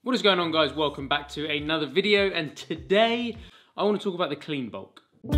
What is going on, guys? Welcome back to another video, and today I want to talk about the clean bulk. I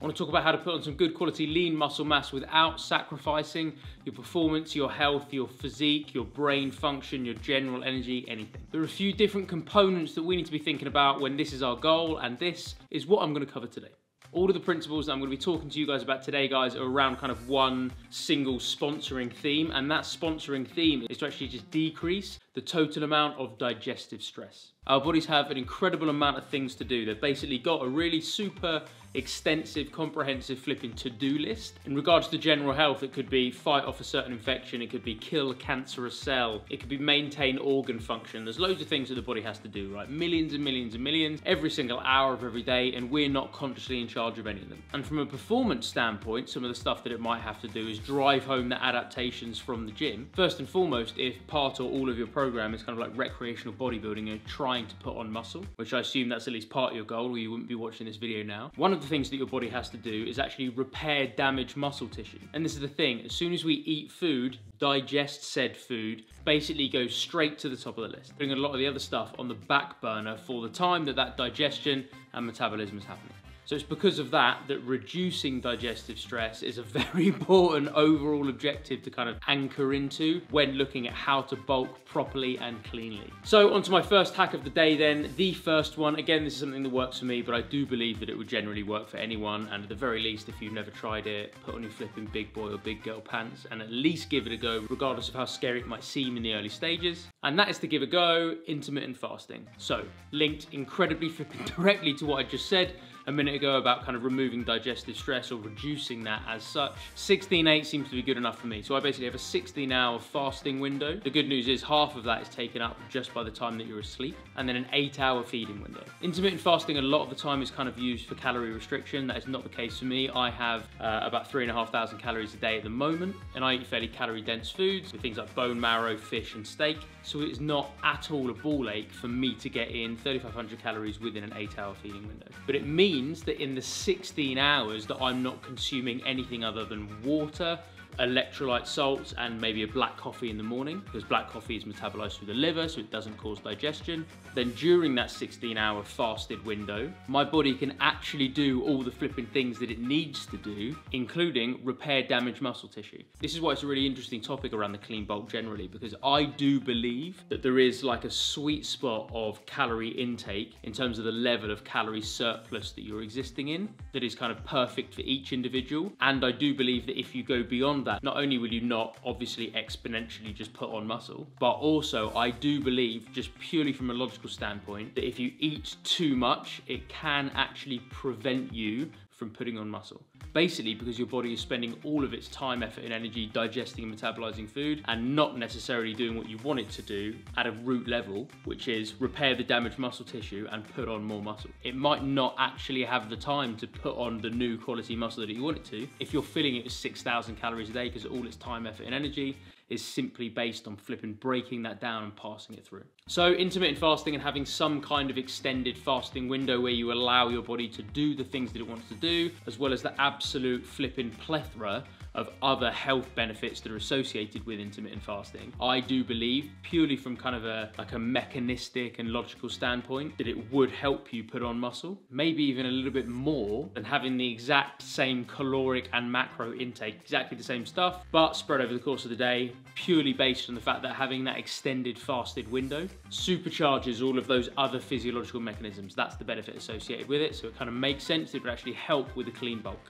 want to talk about how to put on some good quality lean muscle mass without sacrificing your performance, your health, your physique, your brain function, your general energy, anything. There are a few different components that we need to be thinking about when this is our goal, and this is what I'm going to cover today. All of the principles that I'm going to be talking to you guys about today, guys, are around kind of one single sponsoring theme, and that sponsoring theme is to actually just decrease the total amount of digestive stress. Our bodies have an incredible amount of things to do. They've basically got a really super extensive, comprehensive flipping to-do list. In regards to general health, it could be fight off a certain infection, it could be kill a cancerous cell, it could be maintain organ function. There's loads of things that the body has to do, right? Millions and millions and millions, every single hour of every day, and we're not consciously in charge of any of them. And from a performance standpoint, some of the stuff that it might have to do is drive home the adaptations from the gym. First and foremost, if part or all of your program is kind of like recreational bodybuilding and trying to put on muscle, which I assume that's at least part of your goal, or you wouldn't be watching this video now. One of the things that your body has to do is actually repair damaged muscle tissue. And this is the thing, as soon as we eat food, digest said food, basically goes straight to the top of the list, putting a lot of the other stuff on the back burner for the time that digestion and metabolism is happening. So it's because of that reducing digestive stress is a very important overall objective to kind of anchor into when looking at how to bulk properly and cleanly. So onto my first hack of the day then. The first one, again, this is something that works for me, but I do believe that it would generally work for anyone. And at the very least, if you've never tried it, put on your flipping big boy or big girl pants and at least give it a go, regardless of how scary it might seem in the early stages. And that is to give a go intermittent fasting. So linked incredibly flipping directly to what I just said a minute ago about kind of removing digestive stress or reducing that as such. 16/8 seems to be good enough for me. So I basically have a 16-hour fasting window. The good news is half of that is taken up just by the time that you're asleep, and then an 8-hour feeding window. Intermittent fasting a lot of the time is kind of used for calorie restriction. That is not the case for me. I have about 3,500 calories a day at the moment, and I eat fairly calorie dense foods with things like bone marrow, fish and steak. So it's not at all a ball ache for me to get in 3,500 calories within an 8-hour feeding window. But it means that in the 16 hours that I'm not consuming anything other than water, electrolyte salts, and maybe a black coffee in the morning, because black coffee is metabolized through the liver, so it doesn't cause digestion. Then during that 16-hour fasted window, my body can actually do all the flipping things that it needs to do, including repair damaged muscle tissue. This is why it's a really interesting topic around the clean bulk generally, because I do believe that there is like a sweet spot of calorie intake in terms of the level of calorie surplus that you're existing in that is kind of perfect for each individual. And I do believe that if you go beyond that, not only will you not obviously exponentially just put on muscle, but also I do believe, just purely from a logical standpoint, that if you eat too much, it can actually prevent you from putting on muscle. Basically because your body is spending all of its time, effort and energy digesting and metabolizing food and not necessarily doing what you want it to do at a root level, which is repair the damaged muscle tissue and put on more muscle. It might not actually have the time to put on the new quality muscle that you want it to if you're filling it with 6,000 calories a day, because all its time, effort and energy is simply based on flipping breaking that down and passing it through. So intermittent fasting and having some kind of extended fasting window where you allow your body to do the things that it wants to do, as well as the absolute flipping plethora of other health benefits that are associated with intermittent fasting. I do believe, purely from kind of a mechanistic and logical standpoint, that it would help you put on muscle, maybe even a little bit more than having the exact same caloric and macro intake, exactly the same stuff, but spread over the course of the day, purely based on the fact that having that extended fasted window supercharges all of those other physiological mechanisms. That's the benefit associated with it, so it kind of makes sense. It would actually help with the clean bulk.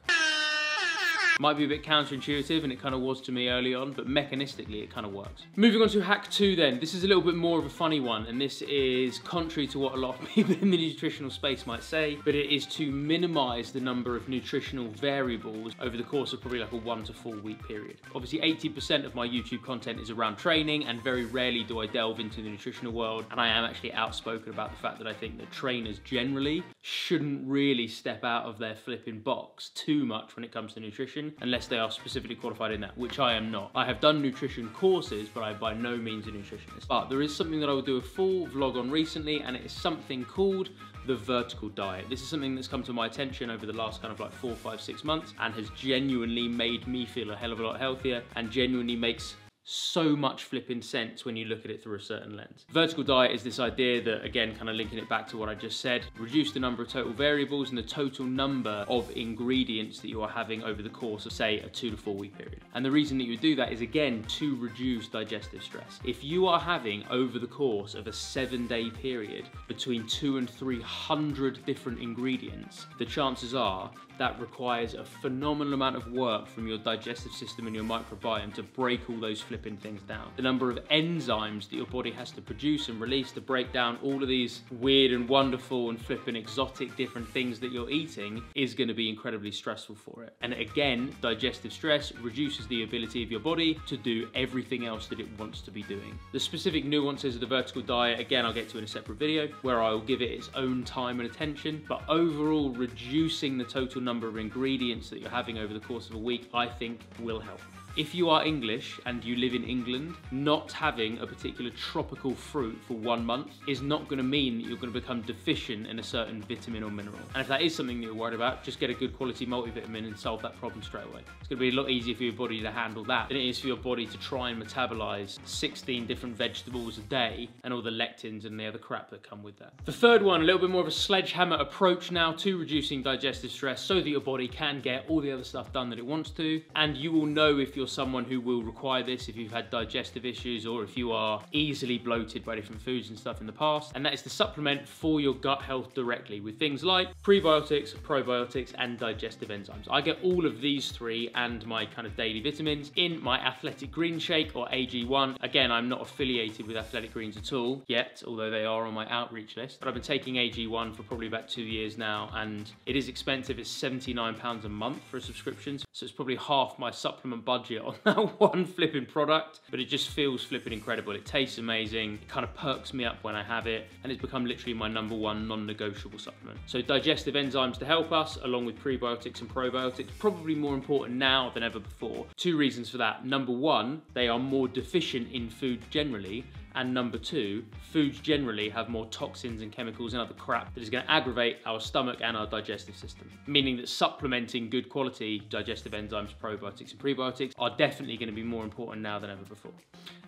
Might be a bit counterintuitive, and it kind of was to me early on, but mechanistically it kind of works. Moving on to hack 2 then. This is a little bit more of a funny one, and this is contrary to what a lot of people in the nutritional space might say, but it is to minimize the number of nutritional variables over the course of probably like a 1 to 4 week period. Obviously 80% of my YouTube content is around training, and very rarely do I delve into the nutritional world, and I am actually outspoken about the fact that I think that trainers generally shouldn't really step out of their flipping box too much when it comes to nutrition, unless they are specifically qualified in that, which I am not. I have done nutrition courses, but I'm by no means a nutritionist. But there is something that I will do a full vlog on recently, and it is something called the vertical diet. This is something that's come to my attention over the last kind of like 4, 5, 6 months and has genuinely made me feel a hell of a lot healthier and genuinely makes so much flipping sense when you look at it through a certain lens. Vertical diet is this idea that, again, kind of linking it back to what I just said, reduce the number of total variables and the total number of ingredients that you are having over the course of, say, a 2 to 4 week period. And the reason that you do that is, again, to reduce digestive stress. If you are having, over the course of a 7-day period, between 200 and 300 different ingredients, the chances are that requires a phenomenal amount of work from your digestive system and your microbiome to break all those flipping things down. The number of enzymes that your body has to produce and release to break down all of these weird and wonderful and flipping exotic different things that you're eating is going to be incredibly stressful for it. And again, digestive stress reduces the ability of your body to do everything else that it wants to be doing. The specific nuances of the vertical diet, again, I'll get to in a separate video where I'll give it its own time and attention, but overall reducing the total number of ingredients that you're having over the course of a week, I think will help. If you are English and you live in England, not having a particular tropical fruit for 1 month is not going to mean that you're going to become deficient in a certain vitamin or mineral. And if that is something that you're worried about, just get a good quality multivitamin and solve that problem straight away. It's going to be a lot easier for your body to handle that than it is for your body to try and metabolize 16 different vegetables a day and all the lectins and the other crap that come with that. The third one, a little bit more of a sledgehammer approach now to reducing digestive stress so that your body can get all the other stuff done that it wants to. And you will know if you're someone who will require this, if you've had digestive issues or if you are easily bloated by different foods and stuff in the past, and that is to supplement for your gut health directly with things like prebiotics, probiotics, and digestive enzymes. I get all of these three and my kind of daily vitamins in my Athletic Green Shake or AG1. Again, I'm not affiliated with Athletic Greens at all yet, although they are on my outreach list, but I've been taking AG1 for probably about 2 years now, and it is expensive. It's £79 a month for a subscription, so it's probably half my supplement budget on that one flipping product, but it just feels flipping incredible. It tastes amazing, it kind of perks me up when I have it, and it's become literally my #1 non-negotiable supplement. So digestive enzymes to help us, along with prebiotics and probiotics, probably more important now than ever before. 2 reasons for that. #1, they are more deficient in food generally, and #2, foods generally have more toxins and chemicals and other crap that is going to aggravate our stomach and our digestive system. Meaning that supplementing good quality digestive enzymes, probiotics and prebiotics are definitely going to be more important now than ever before.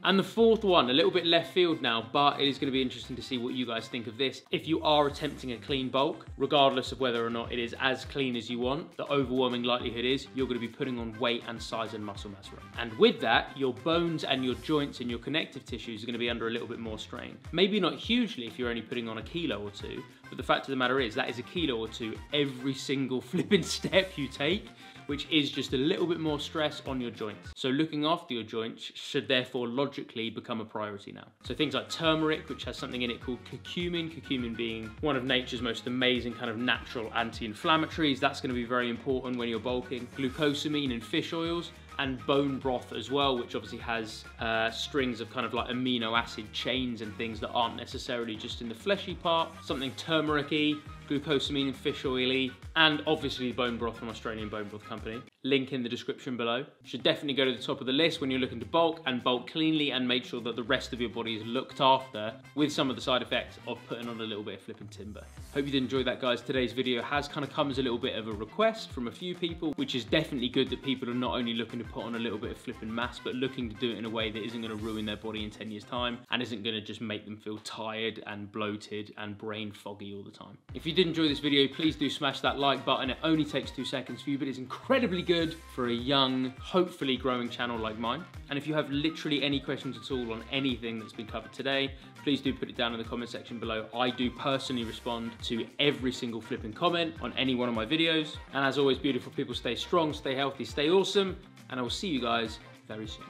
And the fourth one, a little bit left field now, but it is going to be interesting to see what you guys think of this. If you are attempting a clean bulk, regardless of whether or not it is as clean as you want, the overwhelming likelihood is you're going to be putting on weight and size and muscle mass. And with that, your bones and your joints and your connective tissues are going to be under a little bit more strain. Maybe not hugely if you're only putting on a kilo or 2, but the fact of the matter is that is a kilo or 2 every single flipping step you take, which is just a little bit more stress on your joints. So looking after your joints should therefore logically become a priority now. So things like turmeric, which has something in it called curcumin, curcumin being one of nature's most amazing kind of natural anti-inflammatories, that's going to be very important when you're bulking. Glucosamine in fish oils, and bone broth as well, which obviously has strings of kind of like amino acid chains and things that aren't necessarily just in the fleshy part. Something turmeric-y, glucosamine and fish oily, and obviously bone broth from Australian Bone Broth Company. Link in the description below. Should definitely go to the top of the list when you're looking to bulk, and bulk cleanly and make sure that the rest of your body is looked after with some of the side effects of putting on a little bit of flipping timber. Hope you did enjoy that, guys. Today's video has kind of come as a little bit of a request from a few people, which is definitely good that people are not only looking to put on a little bit of flipping mass, but looking to do it in a way that isn't going to ruin their body in 10 years time and isn't going to just make them feel tired and bloated and brain foggy all the time. If you did enjoy this video, please do smash that like button. It only takes 2 seconds for you, but it's incredibly good for a young, hopefully growing channel like mine. And if you have literally any questions at all on anything that's been covered today, please do put it down in the comment section below. I do personally respond to every single flipping comment on any one of my videos. And as always, beautiful people, stay strong, stay healthy, stay awesome, and I will see you guys very soon.